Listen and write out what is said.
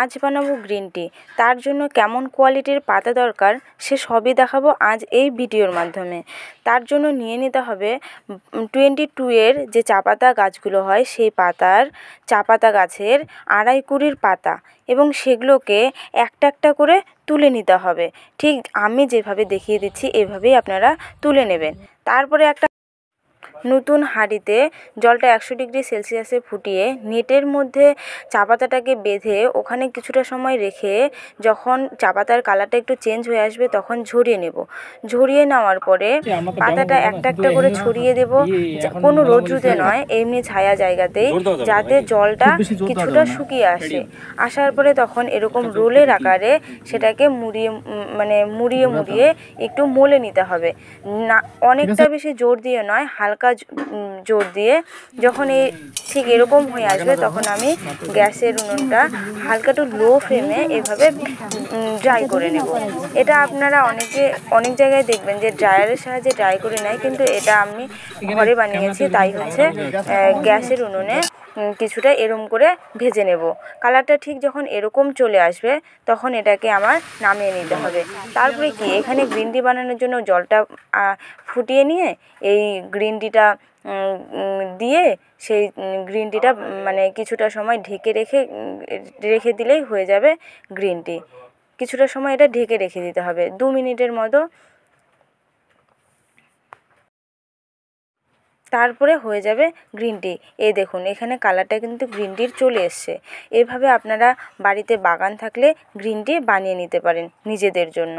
আজ বানাবো green tea. তার জন্য কেমন কোয়ালিটির পাতা দরকার সে সবই দেখাবো আজ এই ভিডিওর মাধ্যমে। তার জন্য নিয়ে নিতে হবে 22 এর যে চা পাতা গাছগুলো হয় সেই পাতার চা পাতা গাছের 2.5 কুড়ির পাতা, এবং সেগুলোকে একটা একটা করে তুলে নিতে হবে। ঠিক আমি যেভাবে দেখিয়ে দিচ্ছি এভাবেই আপনারা তুলে নেবেন। তারপরে একটা নতুন হাঁড়িতে জলটা 100 ডিগ্রি সেলসিয়াসে ফুটিয়ে নেটের মধ্যে চা পাতাটাকে বেঁধে ওখানে কিছুটা সময় রেখে যখন চা পাতার কালারটা একটু চেঞ্জ হয়ে আসবে তখন ঝরিয়ে নেব। ঝরিয়ে নেওয়ার পরে পাতাটা একটা একটা করে ছড়িয়ে দেব, কোনো রোদ্রুতে নয়, এমনি ছায়া জায়গাতেই, যাতে জলটা কিছুটা শুকিয়ে আসার পরে তখন এরকম রোলের আকারে সেটাকে মুড়িয়ে মুড়িয়ে একটু মলে নিতে হবে। না অনেকটা বেশি জোর দিয়ে নয়, হালকা জোর দিয়ে। যখন ঠিক এরকম হয়ে আসবে তখন আমি গ্যাসের উনুনটা হালকা একটু লো ফ্লেমে এভাবে ড্রাই করে নেব। এটা আপনারা অনেক জায়গায় দেখবেন যে ড্রায়ারের সাহায্যে ড্রাই করে নেয়, কিন্তু এটা আমি ঘরে বানিয়েছি, তাই হচ্ছে গ্যাসের উনুনে কিছুটা এরম করে ভেজে নেব। কালারটা ঠিক যখন এরকম চলে আসবে তখন এটাকে আমার নামিয়ে নিতে হবে। তারপরে কি এখানে গ্রিন টি বানানোর জন্য জলটা ফুটিয়ে নিয়ে এই গ্রিন টিটা দিয়ে সেই গ্রিন টিটা কিছুটা সময় ঢেকে রেখে দিলেই হয়ে যাবে গ্রিন টি। কিছুটা সময় এটা ঢেকে রেখে দিতে হবে 2 মিনিটের মতো। তারপরে হয়ে যাবে গ্রিন টি। এই দেখুন এখানে কালারটা কিন্তু গ্রিন টির চলে এসছে। এভাবে আপনারা বাড়িতে বাগান থাকলে গ্রিন টি বানিয়ে নিতে পারেন নিজেদের জন্য।